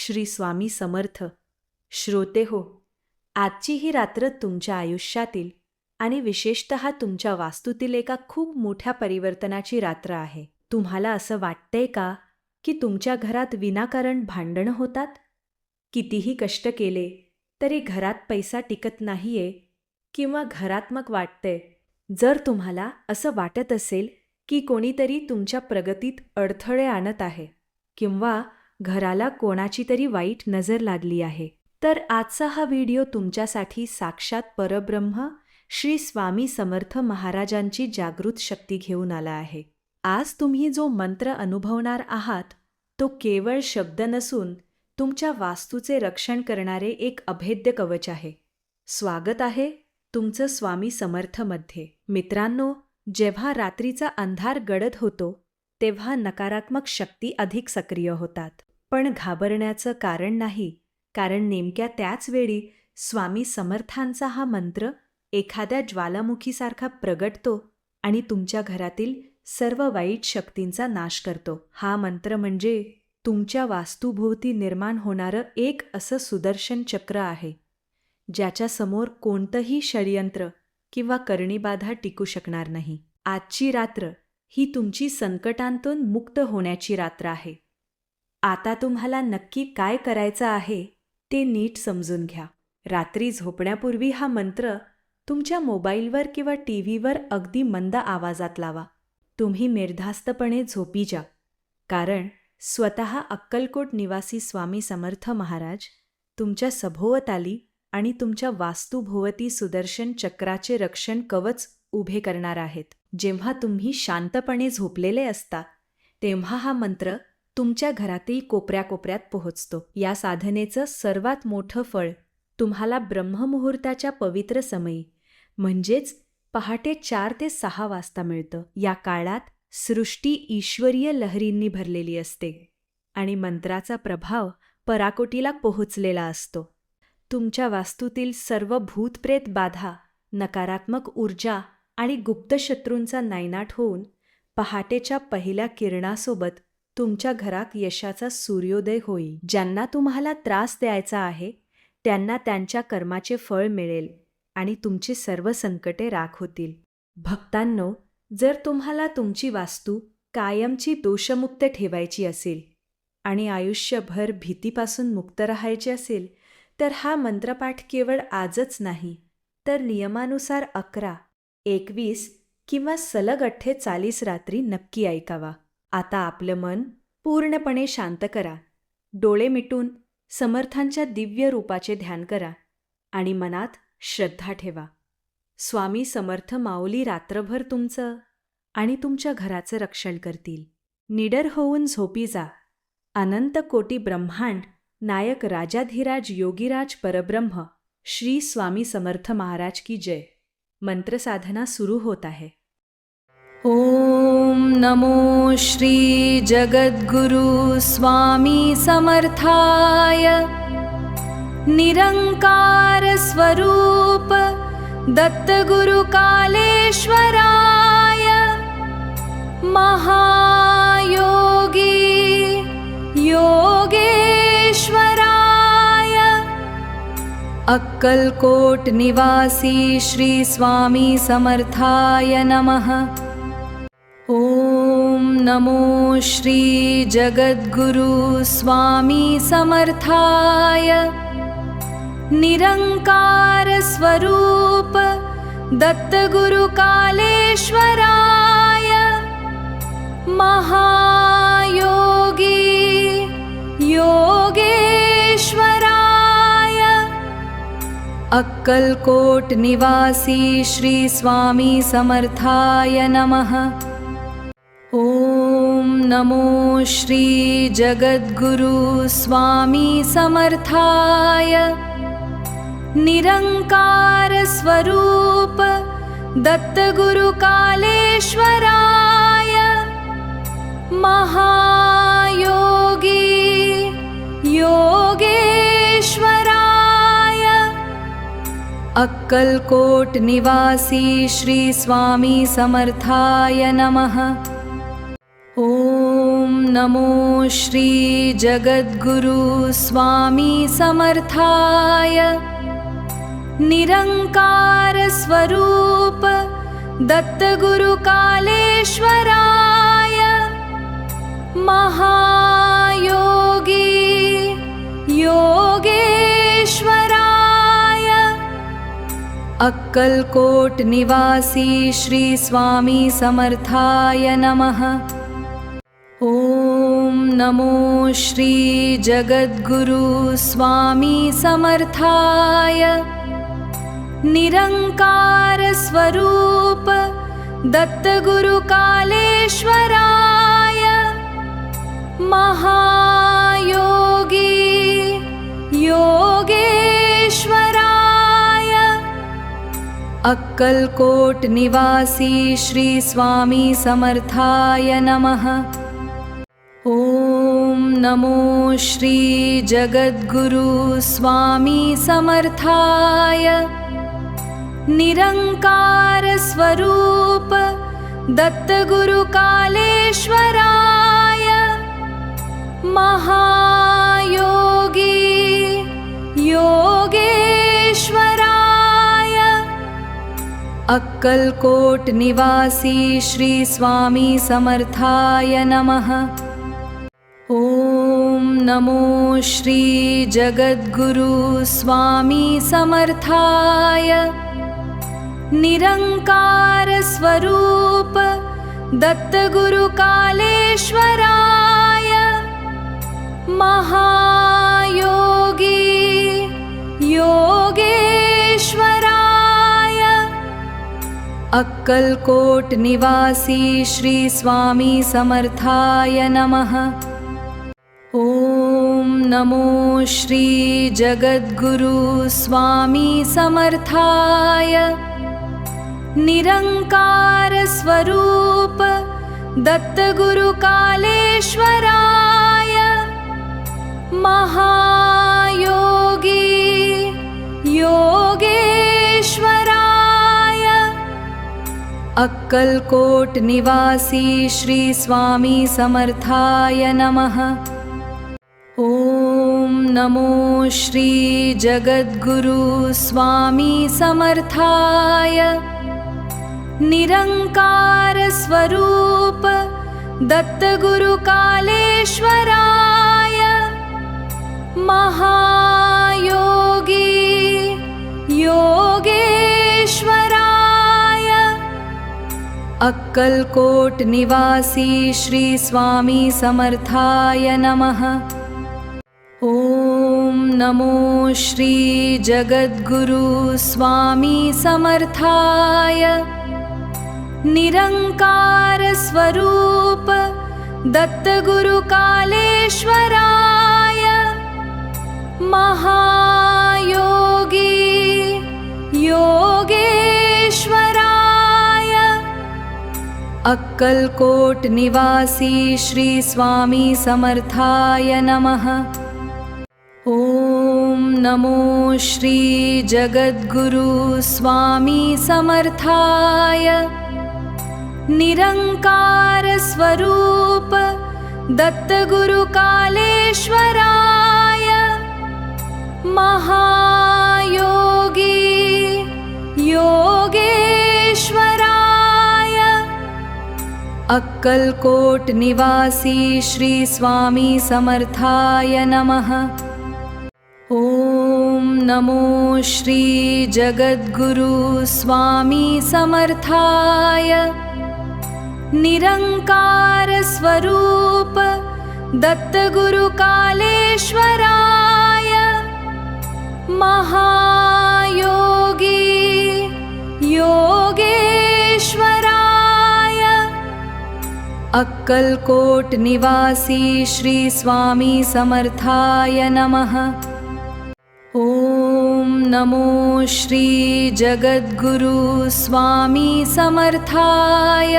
श्री स्वामी समर्थ. श्रोते हो, आजची ही रात्र तुमच्या आयुष्यातील आणि विशेषतः तुमच्या वास्तूतील एका खूप मोठ्या परिवर्तनाची रात्र आहे. तुम्हाला असं वाटतंय का की तुमच्या घरात विनाकारण भांडणं होतात? कितीही कष्ट केले तरी घरात पैसा टिकत नाहीये किंवा घरात्मक वाटतंय. जर तुम्हाला असं वाटत असेल की कोणीतरी तुमच्या प्रगतीत अडथळे आणत आहे किंवा घराला कोणाची तरी वाईट नजर लागली आहे, तर आजचा हा व्हिडिओ तुमच्यासाठी साक्षात परब्रह्म श्री स्वामी समर्थ महाराजांची जागृत शक्ती घेऊन आला आहे. आज तुम्ही जो मंत्र अनुभवणार आहात तो केवळ शब्द नसून तुमच्या वास्तूचे रक्षण करणारे एक अभेद्य कवच आहे. स्वागत आहे तुमचं स्वामी समर्थमध्ये. मित्रांनो, जेव्हा रात्रीचा अंधार गडद होतो तेव्हा नकारात्मक शक्ती अधिक सक्रिय होतात. पण घाबरण्याचं कारण नाही, कारण नेमक्या त्याच वेळी स्वामी समर्थांचा हा मंत्र एखाद्या ज्वालामुखीसारखा प्रगटतो आणि तुमच्या घरातील सर्व वाईट शक्तींचा नाश करतो. हा मंत्र म्हणजे तुमच्या वास्तूभोवती निर्माण होणारं एक असं सुदर्शन चक्र आहे, ज्याच्यासमोर कोणतंही षडयंत्र किंवा करणीबाधा टिकू शकणार नाही. आजची रात्र ही तुमची संकटांतून मुक्त होण्याची रात्र आहे. आता तुम्हाला नक्की काय करायचं आहे ते नीट समजून घ्या. रात्री झोपण्यापूर्वी हा मंत्र तुमच्या मोबाईलवर किंवा टीव्हीवर अगदी मंद आवाजात लावा. तुम्ही निर्धास्तपणे झोपी जा, कारण स्वतः अक्कलकोट निवासी स्वामी समर्थ महाराज तुमच्या सभोवताली आणि तुमच्या वास्तूभोवती सुदर्शन चक्राचे रक्षण कवच उभे करणार आहेत. जेव्हा तुम्ही शांतपणे झोपलेले असता तेव्हा हा मंत्र तुमच्या घरातील कोपऱ्याकोपऱ्यात पोहोचतो. या साधनेचं सर्वात मोठं फळ तुम्हाला ब्रह्ममुहूर्ताच्या पवित्र समयी म्हणजेच पहाटे 4 ते 6 वाजता मिळतं. या काळात सृष्टी ईश्वरीय लहरींनी भरलेली असते आणि मंत्राचा प्रभाव पराकोटीला पोहोचलेला असतो. तुमच्या वास्तूतील सर्व भूतप्रेत बाधा, नकारात्मक ऊर्जा आणि गुप्त शत्रूंचा नायनाट होऊन पहाटेच्या पहिल्या किरणासोबत तुमच्या घरात यशाचा सूर्योदय होईल. ज्यांना तुम्हाला त्रास द्यायचा आहे त्यांना त्यांच्या कर्माचे फळ मिळेल आणि तुमची सर्व संकटे राख होतील. भक्तांनो, जर तुम्हाला तुमची वास्तू कायमची दोषमुक्त ठेवायची असेल आणि आयुष्यभर भीतीपासून मुक्त राहायचे असेल तर हा मंत्रपाठ केवळ आजच नाही तर नियमानुसार 11, 21 किंवा सलग 48 रात्री नक्की ऐकावा. आता आपलं मन पूर्णपणे शांत करा. डोळे मिटून समर्थांच्या दिव्य रूपाचे ध्यान करा आणि मनात श्रद्धा ठेवा. स्वामी समर्थ माऊली रात्रभर तुमचं आणि तुमच्या घराचं रक्षण करतील. निडर होऊन झोपी जा. अनंत कोटी ब्रह्मांड नायक राजाधिराज योगीराज परब्रह्म श्री स्वामी समर्थ महाराज की जय. मंत्रसाधना सुरू होत आहे. ओम नमो श्री जगद्गुरु स्वामी समर्थाय. निरंकार स्वरूप दत्तगुरु कालेश्वराय. महायोगी योगेश्वराय. अक्कलकोट निवासी श्री स्वामी समर्थाय नमः. ओम नमो श्री जगद्गुरु स्वामी समर्थाय. निरंकार स्वरूप दत्तगुरु कालेश्वराय. महायोगी योगेश्वराय. अक्कलकोट निवासी श्री स्वामी समर्थाय नमः. ओम नमो श्री जगद्गुरु स्वामी समर्थाय. निरंकार स्वरूप दत्तगुरु कालेश्वराय. महायोगी योगेश्वराय. अक्कलकोट निवासी श्री स्वामी समर्थाय नमः. ओम नमो श्री जगद्गुरु स्वामी समर्थाय निरंकार स्वरूप दत्तगुरु कालेश्वराय महायोगी योगेश्वराय अक्कलकोट निवासी श्री स्वामी समर्थाय नमः। ओम नमो श्री जगद्गुरु स्वामी समर्थाय निरंकार स्वरूप दत्तगुरु कालेश्वराय महायोगी योगेश्वराय अक्कलकोट निवासी श्री स्वामी समर्थाय नमः। ओम नमो श्री जगद्गुरु स्वामी समर्थाय निरंकार स्वरूप दत्तगुरु कालेश्वराय महायोगी योगेश्वराय अक्कलकोट निवासी श्री स्वामी समर्थाय नमः। ओम नमो श्री जगद्गुरु स्वामी समर्थाय निरंकार स्वरूप दत्तगुरु कालेश्वराय महायोगी योगेश्वराय अक्कलकोट निवासी श्री स्वामी समर्थाय नमः। ओम नमो श्री जगद्गुरु स्वामी समर्थाय निरंकार स्वरूप दत्तगुरु कालेश्वराय महायोगी योगेश्वराय अक्कलकोट निवासी श्री स्वामी समर्थाय नमः। ओम नमो श्री जगद्गुरु स्वामी समर्थाय निरंकार स्वरूप दत्तगुरु कालेश्वराय महायोगी योगेश्वराय अक्कलकोट निवासी श्री स्वामी समर्थाय नमः। ओम नमो श्री जगद्गुरु स्वामी समर्थाय निरंकार स्वरूप दत्तगुरु कालेश्वराय महायोगी योगेश्वराय अक्कलकोट निवासी श्री स्वामी समर्थाय नमः। ओम नमो श्री जगद्गुरु स्वामी समर्थाय निरंकार स्वरूप दत्तगुरु कालेश्वराय महायोगी योगेश्वराय अक्कलकोट निवासी श्री स्वामी समर्थाय नमः। ओम नमो श्री जगद्गुरु स्वामी समर्थाय निरंकार स्वरूप दत्तगुरु कालेश्वराय महायोगी योगेश्वराय अक्कलकोट निवासी श्री स्वामी समर्थाय नमः। ओम नमो श्री जगद्गुरु स्वामी समर्थाय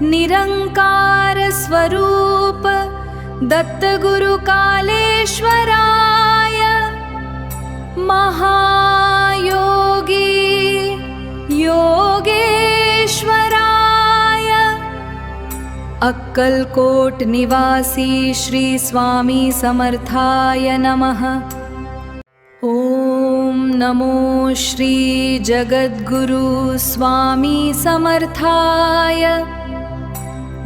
निरंकार स्वरूप दत्तगुरु कालेश्वराय महायोगी योगेश्वराय अक्कलकोट निवासी श्री स्वामी समर्थाय नमः। ओम नमो श्री जगद्गुरु स्वामी समर्थाय।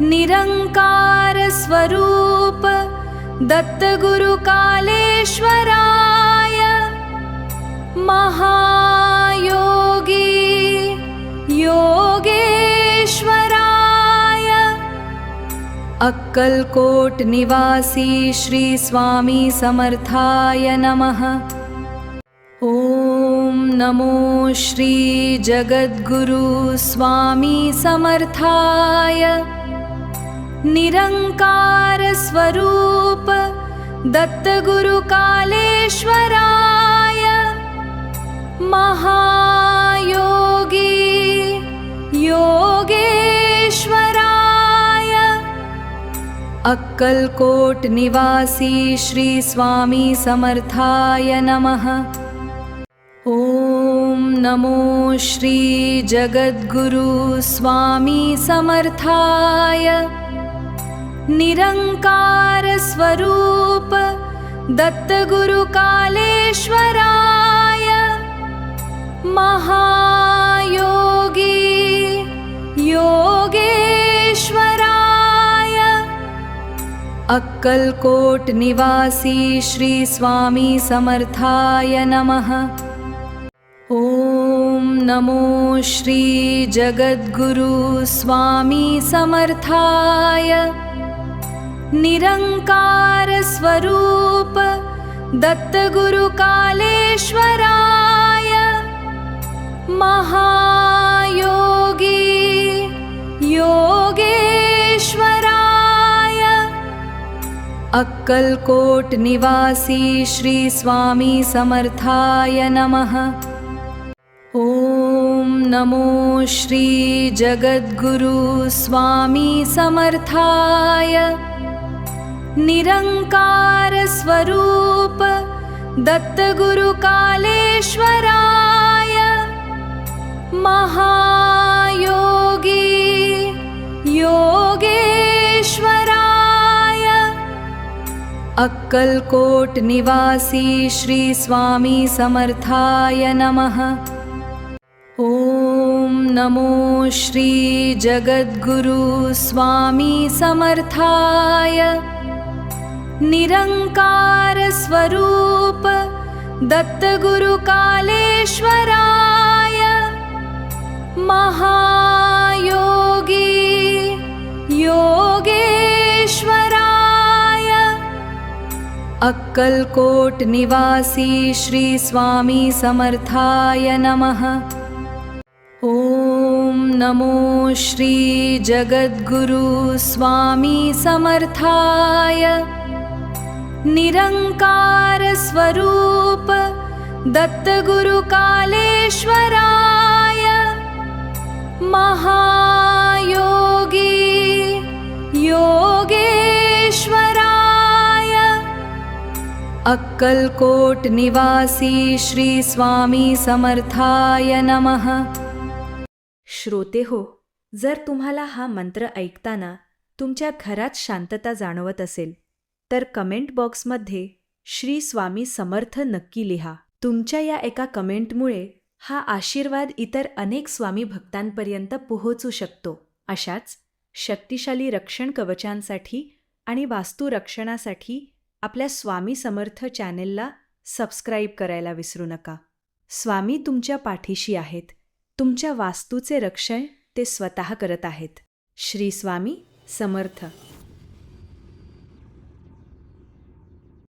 निरंकार स्वरूप दत्तगुरु कालेश्वराय। महायोगी योगेश्वराय। अक्कलकोट निवासी श्री स्वामी समर्थाय नमः। ओम नमो श्री जगद्गुरु स्वामी समर्थाय। निरंकार स्वरूप दत्तगुरु कालेश्वराय। महायोगी योगेश्वराय। अक्कलकोट निवासी श्री स्वामी समर्थाय नमः। ओम नमो श्री जगद्गुरु स्वामी समर्थाय। निरंकार स्वरूप दत्तगुरु कालेश्वराय। महायोगी योगेश्वराय। अक्कलकोट निवासी श्री स्वामी समर्थाय नमः। ओम नमो श्री जगद्गुरु स्वामी समर्थाय। निरंकार स्वरूप दत्तगुरु कालेश्वराय। महायोगी योगेश्वराय। अक्कलकोट निवासी श्री स्वामी समर्थाय नमः। ओम नमो श्री जगद्गुरु स्वामी समर्थाय। निरंकार स्वरूप दत्तगुरु कालेश्वराय। महायोगी योगेश्वराय। अक्कलकोट निवासी श्री स्वामी समर्थाय नमः। ओम नमो श्री जगद्गुरु स्वामी समर्थाय। निरंकार स्वरूप दत्तगुरु कालेश्वराय। महायोगी योगेश्वराय। अक्कलकोट निवासी श्री स्वामी समर्थाय नमः। ओम नमो श्री जगद्गुरु स्वामी समर्थाय। निरंकार स्वरूप दत्तगुरु कालेश्वराय। महायोगी योगेश्वराय। अक्कलकोट निवासी श्री स्वामी समर्थाय नमः। श्रोते हो, जर तुम्हाला हा मंत्र ऐकताना तुमच्या घरात शांतता जाणवत असेल तर कमेंट बॉक्समध्ये श्री स्वामी समर्थ नक्की लिहा. तुमच्या या एका कमेंटमुळे हा आशीर्वाद इतर अनेक स्वामी भक्तांपर्यंत पोहोचू शकतो. अशाच शक्तिशाली रक्षण कवचांसाठी आणि वास्तू रक्षणासाठी आपल्या स्वामी समर्थ चॅनेलला सबस्क्राईब करायला विसरू नका. स्वामी तुमच्या पाठीशी आहेत. तुमच्या वास्तूचे रक्षण ते स्वतः करत आहेत. श्री स्वामी समर्थ.